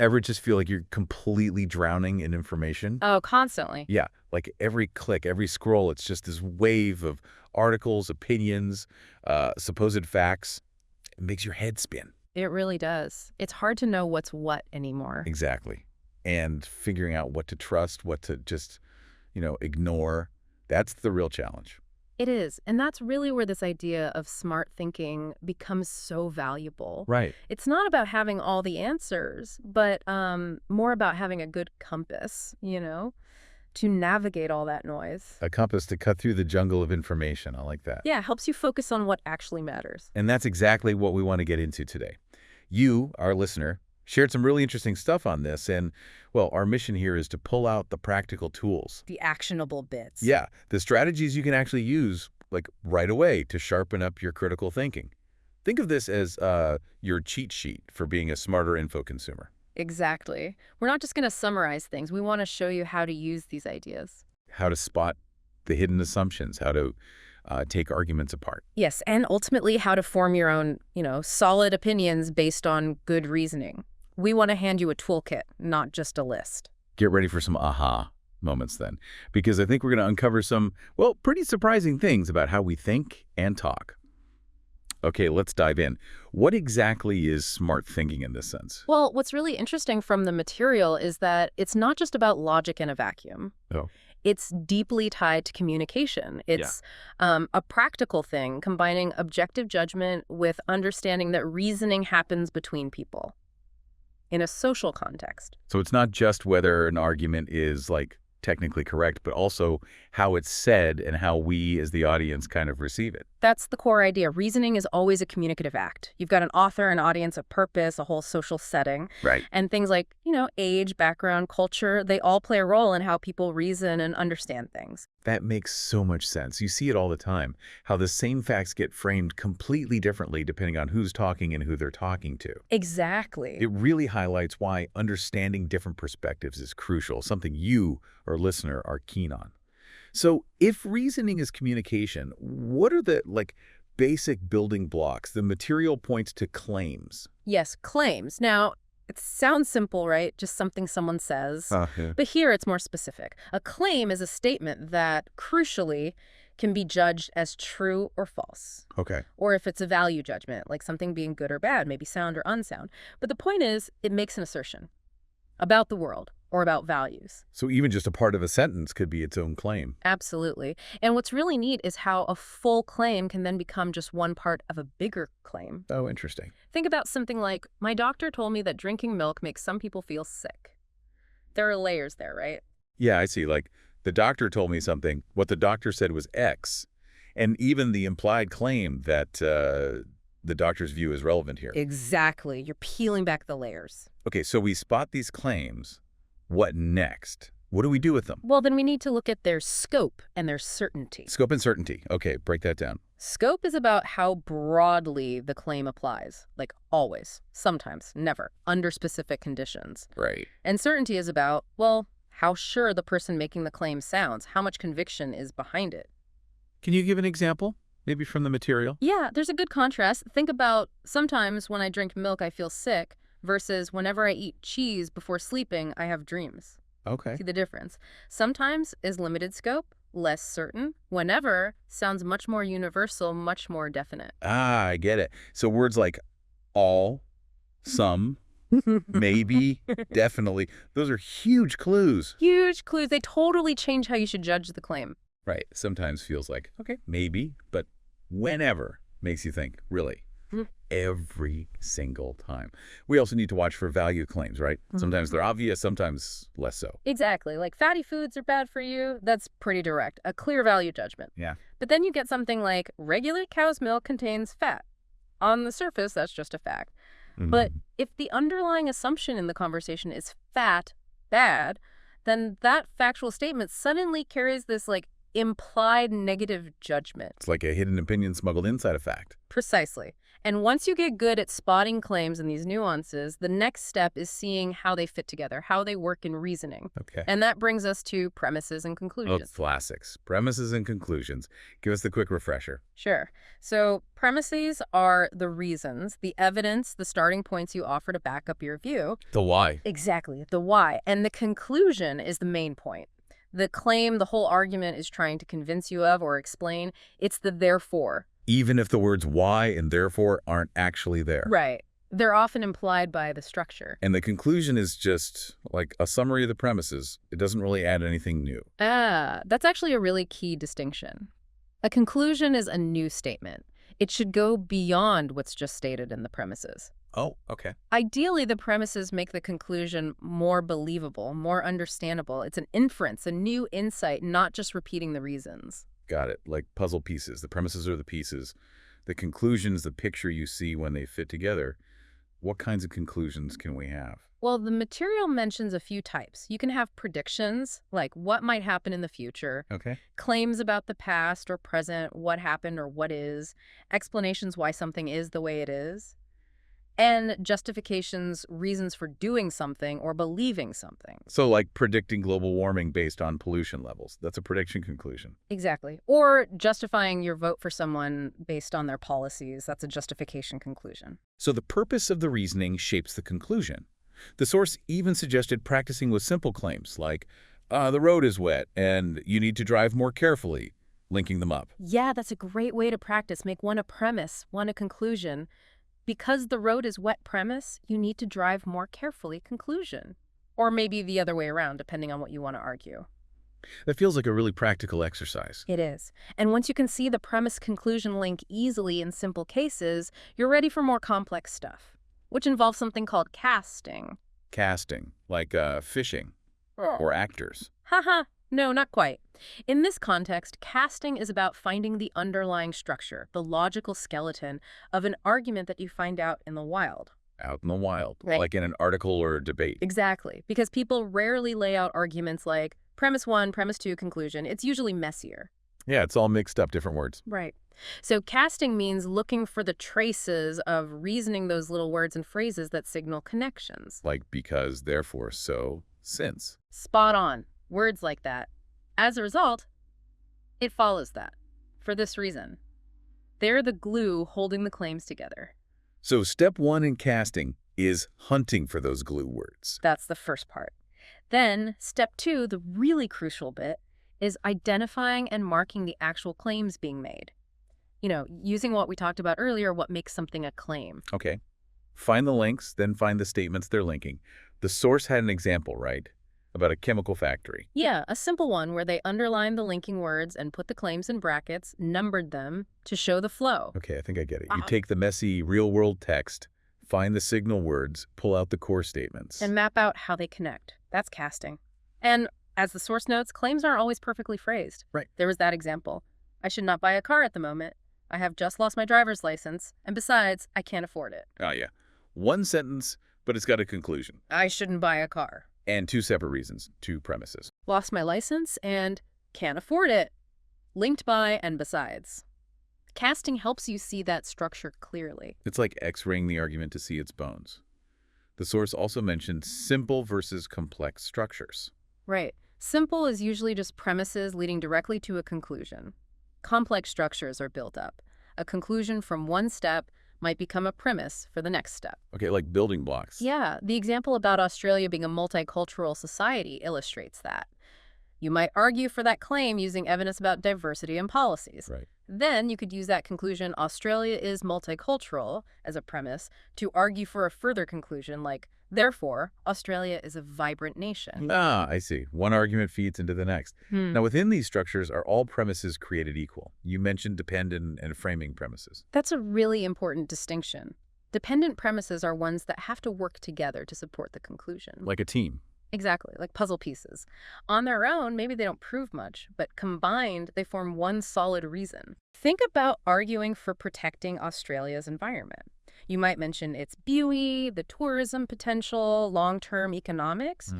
Ever just feel like you're completely drowning in information? Oh, constantly. Yeah, like every click, every scroll, it's just this wave of articles, opinions, supposed facts. It makes your head spin. It really does. It's hard to know what's what anymore. Exactly. And figuring out what to trust, what to just, ignore, that's the real challenge. It is. And that's really where this idea of smart thinking becomes so valuable. Right. It's not about having all the answers, but more about having a good compass, to navigate all that noise. A compass to cut through the jungle of information. I like that. Yeah, helps you focus on what actually matters. And that's exactly what we want to get into today. You, our listener, shared some really interesting stuff on this. And, well, our mission here is to pull out the practical tools. The actionable bits. Yeah, the strategies you can actually use, like, right away to sharpen up your critical thinking. Think of this as your cheat sheet for being a smarter info consumer. Exactly. We're not just going to summarize things. We want to show you how to use these ideas. How to spot the hidden assumptions, how to take arguments apart. Yes, and ultimately how to form your own, solid opinions based on good reasoning. We want to hand you a toolkit, not just a list. Get ready for some aha moments then, because I think we're going to uncover some, well, pretty surprising things about how we think and talk. Okay, let's dive in. What exactly is smart thinking in this sense? Well, what's really interesting from the material is that it's not just about logic in a vacuum. Oh. It's deeply tied to communication. It's a practical thing, combining objective judgment with understanding that reasoning happens between people in a social context. So it's not just whether an argument is, like, technically correct, but also how it's said and how we as the audience kind of receive it. That's the core idea. Reasoning is always a communicative act. You've got an author, an audience, a purpose, a whole social setting. Right. And things like, age, background, culture, they all play a role in how people reason and understand things. That makes so much sense. You see it all the time, how the same facts get framed completely differently depending on who's talking and who they're talking to. Exactly. It really highlights why understanding different perspectives is crucial, something you, our listener, are keen on. So if reasoning is communication, what are the, basic building blocks? The material points to claims. Yes, claims. Now, it sounds simple, right? Just something someone says. Yeah. But here it's more specific. A claim is a statement that, crucially, can be judged as true or false. Okay. Or if it's a value judgment, like something being good or bad, maybe sound or unsound. But the point is, it makes an assertion about the world or about values. So even just a part of a sentence could be its own claim. Absolutely. And what's really neat is how a full claim can then become just one part of a bigger claim. Oh, interesting. Think about something like, my doctor told me that drinking milk makes some people feel sick. There are layers there, right? Yeah, I see. Like, the doctor told me something. What the doctor said was X. And even the implied claim that the doctor's view is relevant here. Exactly. You're peeling back the layers. Okay, so we spot these claims. What next? What do we do with them? Well, then we need to look at their scope and their certainty. Scope and certainty. Okay, break that down. Scope is about how broadly the claim applies, like always, sometimes, never, under specific conditions. Right. And certainty is about, well, how sure the person making the claim sounds, how much conviction is behind it. Can you give an example, maybe from the material? Yeah, there's a good contrast. Think about sometimes when I drink milk, I feel sick, versus whenever I eat cheese before sleeping, I have dreams. Okay. See the difference? Sometimes is limited scope, less certain. Whenever sounds much more universal, much more definite. Ah, I get it. So words like all, some, maybe, definitely, those are huge clues. Huge clues. They totally change how you should judge the claim. Right. Sometimes feels like, okay, maybe, but whenever makes you think, really? Every single time. We also need to watch for value claims, right? Sometimes they're obvious, sometimes less so. Exactly. Like fatty foods are bad for you. That's pretty direct. A clear value judgment. Yeah. But then you get something like regular cow's milk contains fat. On the surface, that's just a fact. But if the underlying assumption in the conversation is fat bad, then that factual statement suddenly carries this implied negative judgment. It's like a hidden opinion smuggled inside a fact. Precisely. And once you get good at spotting claims and these nuances, the next step is seeing how they fit together, how they work in reasoning. Okay. And that brings us to premises and Oh, conclusions. classics. Premises and conclusions. Give us the quick refresher. Sure. So premises are the reasons, the evidence, the starting points you offer to back up your view. The why. Exactly, the why. And the conclusion is the main point. The claim the whole argument is trying to convince you of or explain, it's the therefore. Even if the words why and therefore aren't actually there. Right. They're often implied by the structure. And the conclusion is just like a summary of the premises. It doesn't really add anything new. That's actually a really key distinction. A conclusion is a new statement. It should go beyond what's just stated in the premises. Oh, okay. Ideally, the premises make the conclusion more believable, more understandable. It's an inference, a new insight, not just repeating the reasons. Got it. Like puzzle pieces. The premises are the pieces. The conclusion's the picture you see when they fit together. What kinds of conclusions can we have? Well, the material mentions a few types. You can have predictions, like what might happen in the future, Okay. claims about the past or present, what happened or what is, explanations why something is the way it is, and justifications, reasons for doing something or believing something. So like predicting global warming based on pollution levels. That's a prediction conclusion. Exactly. Or justifying your vote for someone based on their policies. That's a justification conclusion. So the purpose of the reasoning shapes the conclusion. The source even suggested practicing with simple claims like, the road is wet and you need to drive more carefully, linking them up. Yeah, that's a great way to practice. Make one a premise, one a conclusion. Because the road is wet premise, you need to drive more carefully conclusion. Or maybe the other way around, depending on what you want to argue. That feels like a really practical exercise. It is. And once you can see the premise-conclusion link easily in simple cases, you're ready for more complex stuff, which involves something called casting. Casting, like fishing or actors. Haha, no, not quite. In this context, casting is about finding the underlying structure, the logical skeleton of an argument that you find out in the wild. Out in the wild, Right. like in an article or a debate. Exactly, because people rarely lay out arguments like premise one, premise two, conclusion. It's usually messier. Yeah, it's all mixed up, different words. Right. So casting means looking for the traces of reasoning those little words and phrases that signal connections. Like because, therefore, so, since. Spot on. Words like that. As a result, it follows that. For this reason. They're the glue holding the claims together. So step one in casting is hunting for those glue words. That's the first part. Then, step two, the really crucial bit, is identifying and marking the actual claims being made. You know, using what we talked about earlier, what makes something a claim. Okay. Find the links, then find the statements they're linking. The source had an example, right? About a chemical factory. Yeah, a simple one where they underlined the linking words and put the claims in brackets, numbered them to show the flow. Okay, I think I get it. You take the messy real-world text, find the signal words, pull out the core statements. And map out how they connect. That's casting. And as the source notes, claims aren't always perfectly phrased. Right. There was that example. I should not buy a car at the moment. I have just lost my driver's license. And besides, I can't afford it. Oh, yeah. One sentence, but it's got a conclusion. I shouldn't buy a car. And two separate reasons, two premises. Lost my license and can't afford it. Linked by and besides. Casting helps you see that structure clearly. It's like X-raying the argument to see its bones. The source also mentioned simple versus complex structures. Right. Simple is usually just premises leading directly to a conclusion. Complex structures are built up. A conclusion from one step might become a premise for the next step. Okay, like building blocks. Yeah, the example about Australia being a multicultural society illustrates that. You might argue for that claim using evidence about diversity and policies. Right. Then you could use that conclusion, Australia is multicultural, as a premise to argue for a further conclusion like, therefore, Australia is a vibrant nation. Ah, I see. One argument feeds into the next. Now, within these structures, are all premises created equal? You mentioned dependent and framing premises. That's a really important distinction. Dependent premises are ones that have to work together to support the conclusion. Like a team. Exactly, like puzzle pieces. On their own, maybe they don't prove much, but combined, they form one solid reason. Think about arguing for protecting Australia's environment. You might mention its beauty, the tourism potential, long-term economics.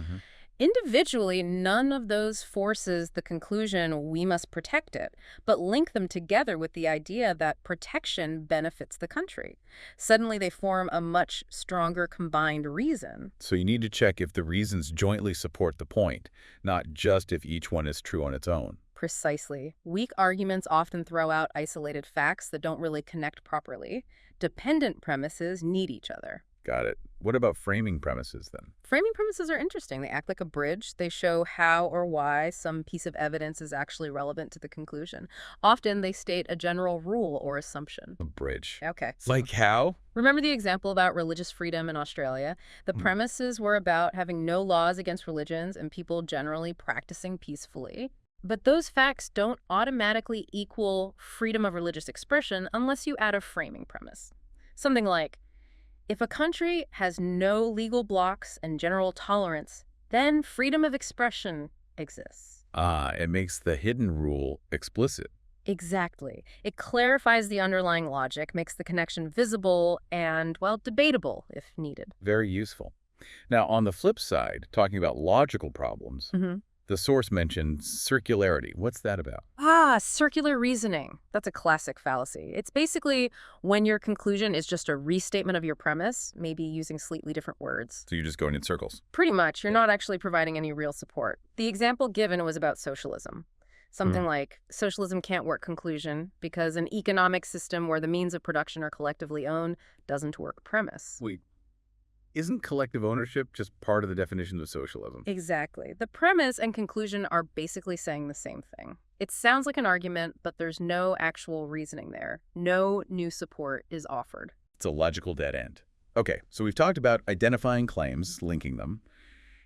Individually, none of those forces the conclusion we must protect it, but link them together with the idea that protection benefits the country. Suddenly, they form a much stronger combined reason. So you need to check if the reasons jointly support the point, not just if each one is true on its own. Precisely. Weak arguments often throw out isolated facts that don't really connect properly. Dependent premises need each other. Got it. What about framing premises then? Framing premises are interesting. They act like a bridge. They show how or why some piece of evidence is actually relevant to the conclusion. Often they state a general rule or assumption. A bridge. Okay. Like how? Remember the example about religious freedom in Australia? The premises were about having no laws against religions and people generally practicing peacefully. But those facts don't automatically equal freedom of religious expression unless you add a framing premise. Something like, if a country has no legal blocks and general tolerance, then freedom of expression exists. Ah, it makes the hidden rule explicit. Exactly. It clarifies the underlying logic, makes the connection visible and, well, debatable if needed. Very useful. Now, on the flip side, talking about logical problems, the source mentioned circularity. What's that about? Circular reasoning. That's a classic fallacy. It's basically when your conclusion is just a restatement of your premise, maybe using slightly different words. So you're just going in circles. Pretty much. You're not actually providing any real support. The example given was about socialism. Something like, socialism can't work conclusion because an economic system where the means of production are collectively owned doesn't work premise. Wait, isn't collective ownership just part of the definition of socialism? Exactly. The premise and conclusion are basically saying the same thing. It sounds like an argument, but there's no actual reasoning there. No new support is offered. It's a logical dead end. Okay, so we've talked about identifying claims, linking them.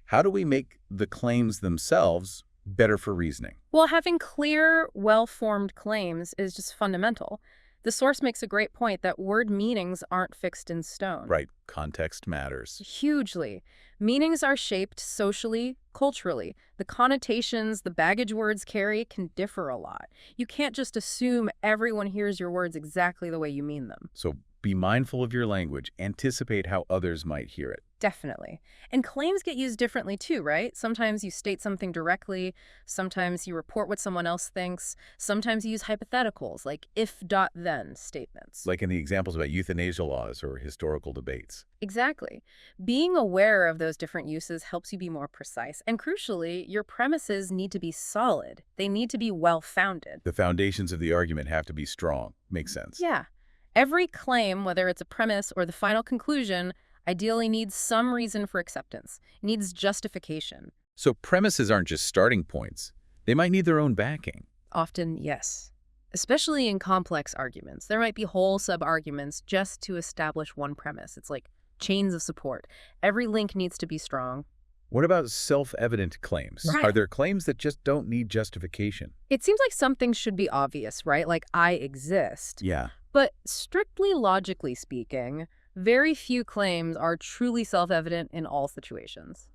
How do we make the claims themselves better for reasoning? Well, having clear, well-formed claims is just fundamental. The source makes a great point that word meanings aren't fixed in stone. Right. Context matters. Hugely. Meanings are shaped socially, culturally. The connotations the baggage words carry can differ a lot. You can't just assume everyone hears your words exactly the way you mean them. So be mindful of your language. Anticipate how others might hear it. Definitely. And claims get used differently too, right? Sometimes you state something directly. Sometimes you report what someone else thinks. Sometimes you use hypotheticals, like if-then statements. Like in the examples about euthanasia laws or historical debates. Exactly. Being aware of those different uses helps you be more precise. And crucially, your premises need to be solid. They need to be well-founded. The foundations of the argument have to be strong. Makes sense. Yeah. Every claim, whether it's a premise or the final conclusion, ideally needs some reason for acceptance, needs justification. So premises aren't just starting points. They might need their own backing. Often, yes. Especially in complex arguments. There might be whole sub-arguments just to establish one premise. It's like chains of support. Every link needs to be strong. What about self-evident claims? Right. Are there claims that just don't need justification? It seems like something should be obvious, right? Like, I exist. Yeah. But strictly logically speaking, very few claims are truly self-evident in all situations.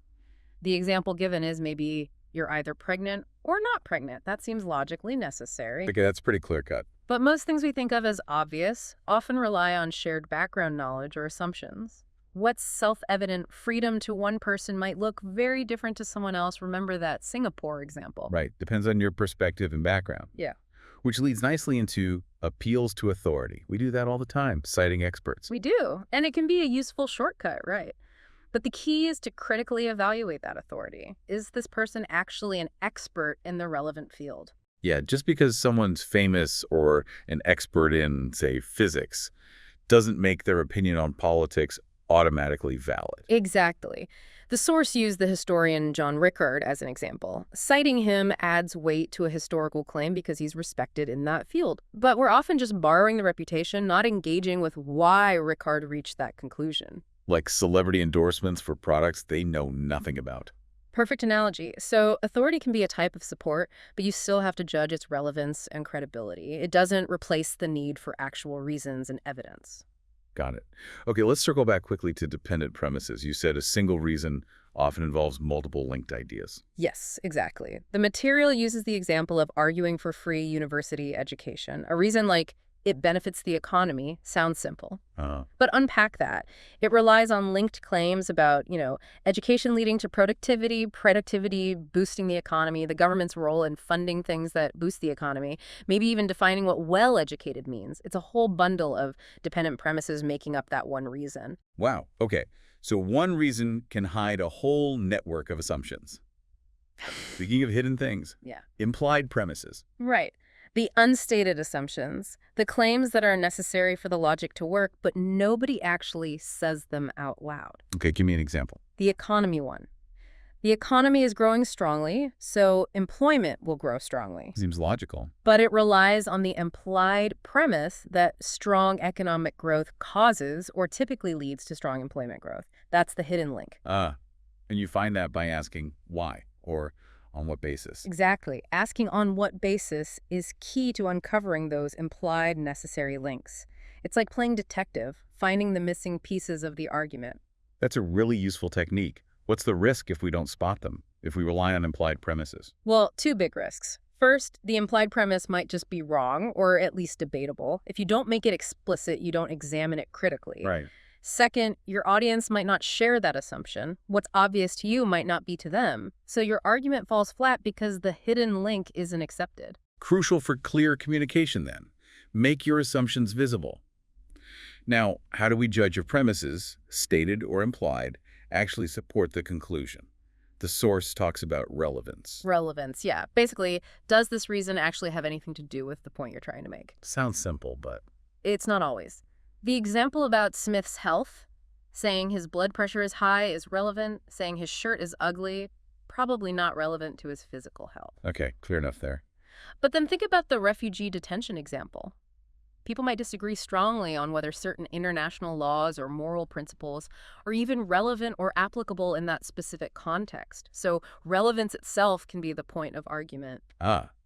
The example given is maybe you're either pregnant or not pregnant. That seems logically necessary. Okay, that's pretty clear-cut. But most things we think of as obvious often rely on shared background knowledge or assumptions. What's self-evident freedom to one person might look very different to someone else. Remember that Singapore example. Right. Depends on your perspective and background. Yeah. Which leads nicely into appeals to authority. We do that all the time, citing experts. We do. And it can be a useful shortcut, right? But the key is to critically evaluate that authority. Is this person actually an expert in the relevant field? Yeah, just because someone's famous or an expert in, say, physics, doesn't make their opinion on politics automatically valid. Exactly. The source used the historian John Rickard as an example. Citing him adds weight to a historical claim because he's respected in that field. But we're often just borrowing the reputation, not engaging with why Rickard reached that conclusion. Like celebrity endorsements for products they know nothing about. Perfect analogy. So authority can be a type of support, but you still have to judge its relevance and credibility. It doesn't replace the need for actual reasons and evidence. Got it. Okay, let's circle back quickly to dependent premises. You said a single reason often involves multiple linked ideas. Yes, exactly. The material uses the example of arguing for free university education. A reason like it benefits the economy sounds simple. Uh, But unpack that. It relies on linked claims about, education leading to productivity boosting the economy, the government's role in funding things that boost the economy, maybe even defining what well-educated means. It's a whole bundle of dependent premises making up that one reason. wow. Okay. So one reason can hide a whole network of assumptions. Speaking of hidden things, Yeah. implied premises. Right. The unstated assumptions, the claims that are necessary for the logic to work, but nobody actually says them out loud. Okay, give me an example. The economy one. The economy is growing strongly, so employment will grow strongly. Seems logical. But it relies on the implied premise that strong economic growth causes or typically leads to strong employment growth. That's the hidden link. And you find that by asking why or on what basis. Exactly. Asking on what basis is key to uncovering those implied necessary links. It's like playing detective, finding the missing pieces of the argument. That's a really useful technique. What's the risk if we don't spot them, if we rely on implied premises? Well, two big risks. First, the implied premise might just be wrong or at least debatable. If you don't make it explicit, you don't examine it critically. Right. Second, your audience might not share that assumption. What's obvious to you might not be to them. So your argument falls flat because the hidden link isn't accepted. Crucial for clear communication, then. Make your assumptions visible. Now, how do we judge if premises, stated or implied, actually support the conclusion? The source talks about relevance. Relevance, yeah. Basically, does this reason actually have anything to do with the point you're trying to make? Sounds simple, but... It's not always. The example about Smith's health, saying his blood pressure is high, is relevant. Saying his shirt is ugly, probably not relevant to his physical health. Okay, clear enough there. But then think about the refugee detention example. People might disagree strongly on whether certain international laws or moral principles are even relevant or applicable in that specific context. So relevance itself can be the point of argument.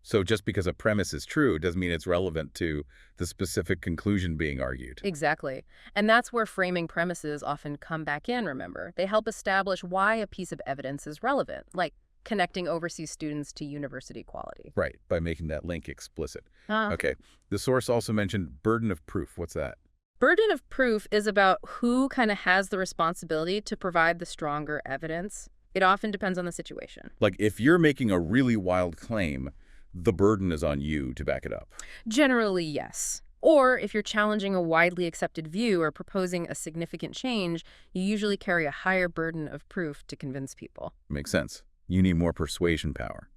So just because a premise is true doesn't mean it's relevant to the specific conclusion being argued. Exactly. And that's where framing premises often come back in, remember. They help establish why a piece of evidence is relevant, like connecting overseas students to university quality. Right, by making that link explicit. Uh, Okay, the source also mentioned burden of proof. What's that? Burden of proof is about who kind of has the responsibility to provide the stronger evidence. It often depends on the situation. Like, if you're making a really wild claim, the burden is on you to back it up. Generally, yes. Or if you're challenging a widely accepted view or proposing a significant change, you usually carry a higher burden of proof to convince people. Makes sense. You need more persuasion power.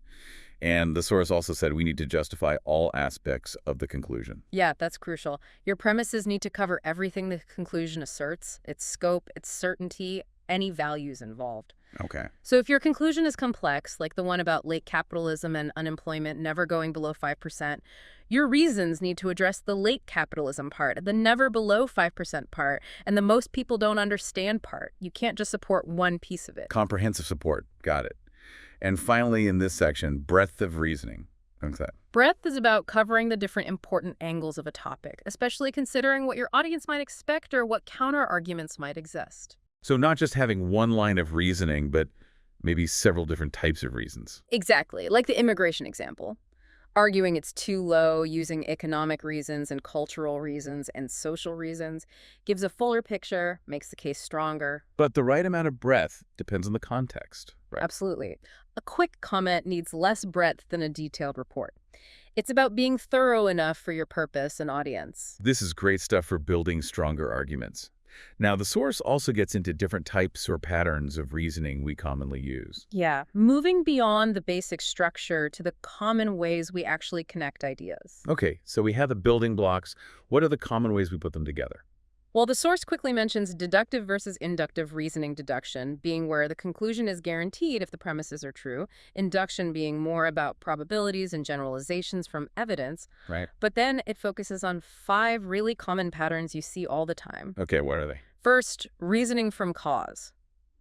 And the source also said we need to justify all aspects of the conclusion. Yeah, that's crucial. Your premises need to cover everything the conclusion asserts, its scope, its certainty, any values involved. Okay. So if your conclusion is complex, like the one about late capitalism and unemployment never going below 5%, your reasons need to address the late capitalism part, the never below 5% part, and the most people don't understand part. You can't just support one piece of it. Comprehensive support. Got it. And finally, in this section, breadth of reasoning. What's that? Breadth is about covering the different important angles of a topic, especially considering what your audience might expect or what counter-arguments might exist. So not just having one line of reasoning, but maybe several different types of reasons. Exactly, like the immigration example. Arguing it's too low, using economic reasons and cultural reasons and social reasons, gives a fuller picture, makes the case stronger. But the right amount of breadth depends on the context, right? Absolutely. A quick comment needs less breadth than a detailed report. It's about being thorough enough for your purpose and audience. This is great stuff for building stronger arguments. Now, the source also gets into different types or patterns of reasoning we commonly use. Yeah, moving beyond the basic structure to the common ways we actually connect ideas. Okay, so we have the building blocks. What are the common ways we put them together? Well, the source quickly mentions deductive versus inductive reasoning deduction being where the conclusion is guaranteed if the premises are true, induction being more about probabilities and generalizations from evidence. Right. But then it focuses on 5 really common patterns you see all the time. Okay, what are they? First, reasoning from cause,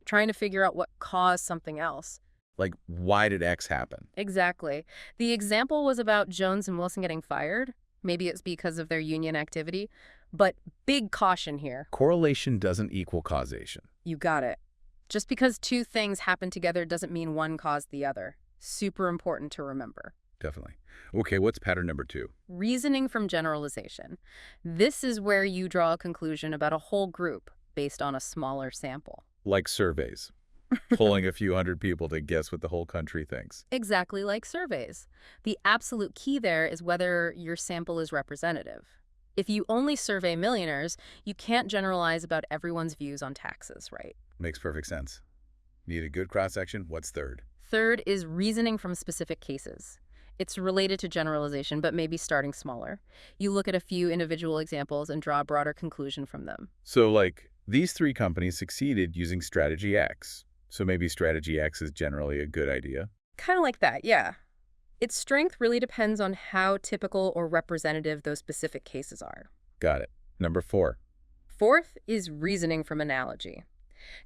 trying to figure out what caused something else. Like, why did X happen? Exactly. The example was about Jones and Wilson getting fired. Maybe it's because of their union activity. But big caution here. Correlation doesn't equal causation. You got it. Just because 2 things happen together doesn't mean one caused the other. Super important to remember. definitely. Okay, what's pattern number 2? Reasoning from generalization. This is where you draw a conclusion about a whole group based on a smaller sample. Like surveys, pulling a few hundred people to guess what the whole country thinks. Exactly like surveys. The absolute key there is whether your sample is representative. If you only survey millionaires, you can't generalize about everyone's views on taxes, right? Makes perfect sense. Need a good cross-section? What's third? Third is reasoning from specific cases. It's related to generalization, but maybe starting smaller. You look at a few individual examples and draw a broader conclusion from them. So, like, these 3 companies succeeded using strategy X. So maybe strategy X is generally a good idea. Kind of like that, yeah. Its strength really depends on how typical or representative those specific cases are. Got it. Number 4. Fourth is reasoning from analogy.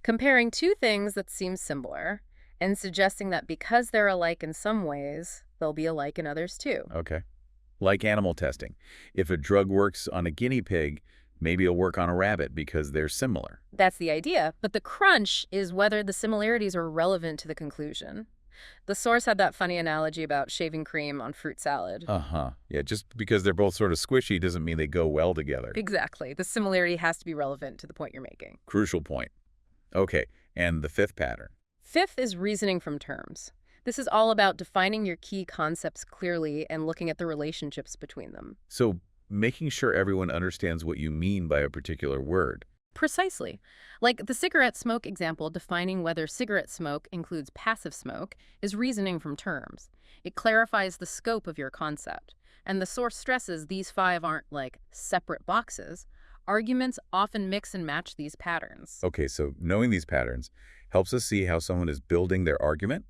Comparing two things that seem similar and suggesting that because they're alike in some ways, they'll be alike in others too. Okay. Like animal testing. If a drug works on a guinea pig, maybe it'll work on a rabbit because they're similar. That's the idea, but the crunch is whether the similarities are relevant to the conclusion. The source had that funny analogy about shaving cream on fruit salad. Uh-huh. Yeah, just because they're both sort of squishy doesn't mean they go well together. Exactly. The similarity has to be relevant to the point you're making. Crucial point. Okay, and the 5th pattern. Fifth is reasoning from terms. This is all about defining your key concepts clearly and looking at the relationships between them. So making sure everyone understands what you mean by a particular word. Precisely. Like the cigarette smoke example, defining whether cigarette smoke includes passive smoke is reasoning from terms. It clarifies the scope of your concept. And the source stresses these 5 aren't like separate boxes. Arguments often mix and match these patterns. Okay, so knowing these patterns helps us see how someone is building their argument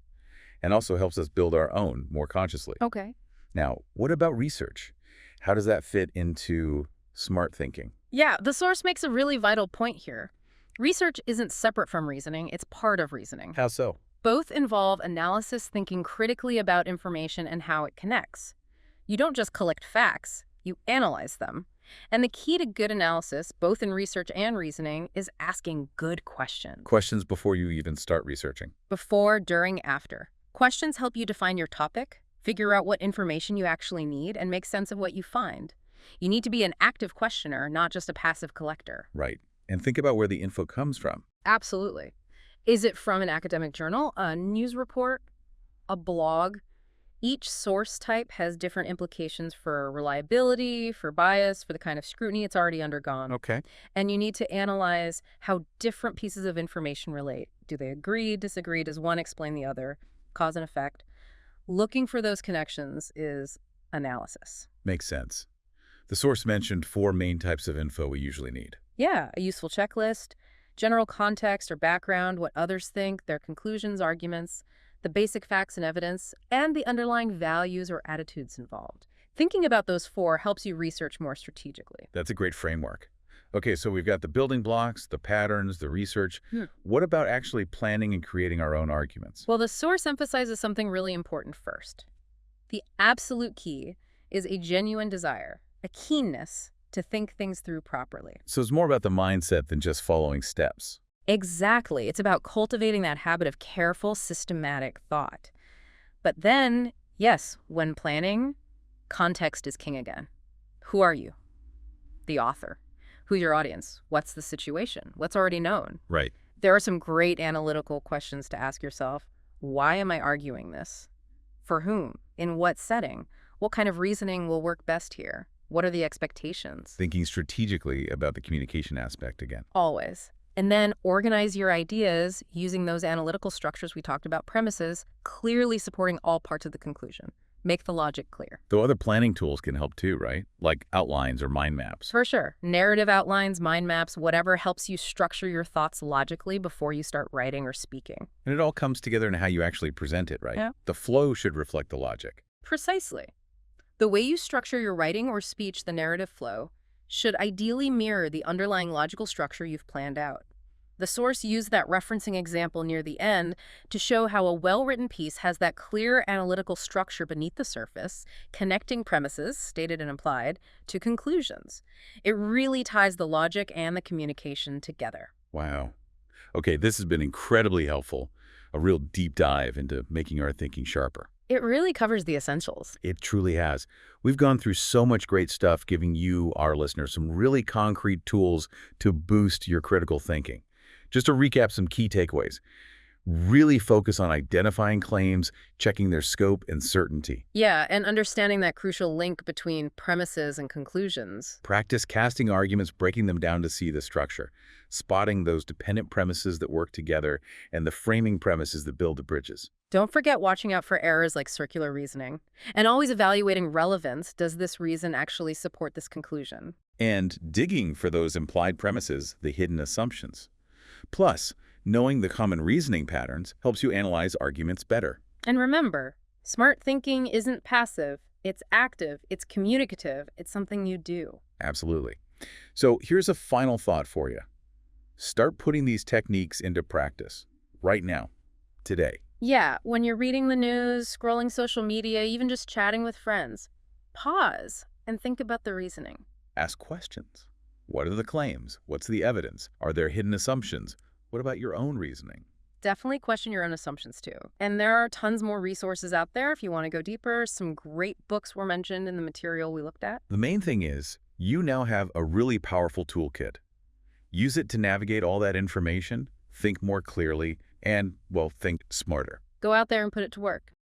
and also helps us build our own more consciously. Okay. Now, what about research? How does that fit into smart thinking? Yeah, the source makes a really vital point here. Research isn't separate from reasoning, it's part of reasoning. How so? Both involve analysis, thinking critically about information and how it connects. You don't just collect facts, you analyze them. And the key to good analysis, both in research and reasoning, is asking good questions. Questions before you even start researching. Before, during, after. Questions help you define your topic, figure out what information you actually need, and make sense of what you find. You need to be an active questioner, not just a passive collector. Right. And think about where the info comes from. Absolutely. Is it from an academic journal, a news report, a blog? Each source type has different implications for reliability, for bias, for the kind of scrutiny it's already undergone. Okay. And you need to analyze how different pieces of information relate. Do they agree, disagree? Does one explain the other? Cause and effect. Looking for those connections is analysis. Makes sense. The source mentioned 4 main types of info we usually need. Yeah, a useful checklist, general context or background, what others think, their conclusions, arguments, the basic facts and evidence, and the underlying values or attitudes involved. Thinking about those 4 helps you research more strategically. That's a great framework. Okay, so we've got the building blocks, the patterns, the research. What about actually planning and creating our own arguments? Well, the source emphasizes something really important first. The absolute key is a genuine desire, a keenness to think things through properly. So it's more about the mindset than just following steps. Exactly. It's about cultivating that habit of careful, systematic thought. But then, yes, when planning, context is king again. Who are you? The author. Who's your audience? What's the situation? What's already known? Right. There are some great analytical questions to ask yourself. Why am I arguing this? For whom? In what setting? What kind of reasoning will work best here? What are the expectations? Thinking strategically about the communication aspect again. Always. And then organize your ideas using those analytical structures we talked about, premises, clearly supporting all parts of the conclusion. Make the logic clear. Though other planning tools can help too, right? Like outlines or mind maps. For sure. Narrative outlines, mind maps, whatever helps you structure your thoughts logically before you start writing or speaking. And it all comes together in how you actually present it, right? Yeah. The flow should reflect the logic. Precisely. The way you structure your writing or speech, the narrative flow, should ideally mirror the underlying logical structure you've planned out. The source used that referencing example near the end to show how a well-written piece has that clear analytical structure beneath the surface, connecting premises, stated and implied, to conclusions. It really ties the logic and the communication together. Wow. Okay, this has been incredibly helpful. A real deep dive into making our thinking sharper. It really covers the essentials. It truly has. We've gone through so much great stuff, giving you, our listeners, some really concrete tools to boost your critical thinking. Just to recap some key takeaways. Really focus on identifying claims, checking their scope and certainty. Yeah, and understanding that crucial link between premises and conclusions. Practice casting arguments, breaking them down to see the structure, spotting those dependent premises that work together, and the framing premises that build the bridges. Don't forget watching out for errors like circular reasoning. And always evaluating relevance. Does this reason actually support this conclusion? And digging for those implied premises, the hidden assumptions. Plus, knowing the common reasoning patterns helps you analyze arguments better. And remember, smart thinking isn't passive. It's active. It's communicative. It's something you do. Absolutely. So here's a final thought for you. Start putting these techniques into practice right now, today. Yeah, when you're reading the news, scrolling social media, even just chatting with friends, pause and think about the reasoning. Ask questions. What are the claims? What's the evidence? Are there hidden assumptions? What about your own reasoning? Definitely question your own assumptions too. And there are tons more resources out there if you want to go deeper. Some great books were mentioned in the material we looked at. The main thing is, you now have a really powerful toolkit. Use it to navigate all that information, think more clearly, and, well, think smarter. Go out there and put it to work.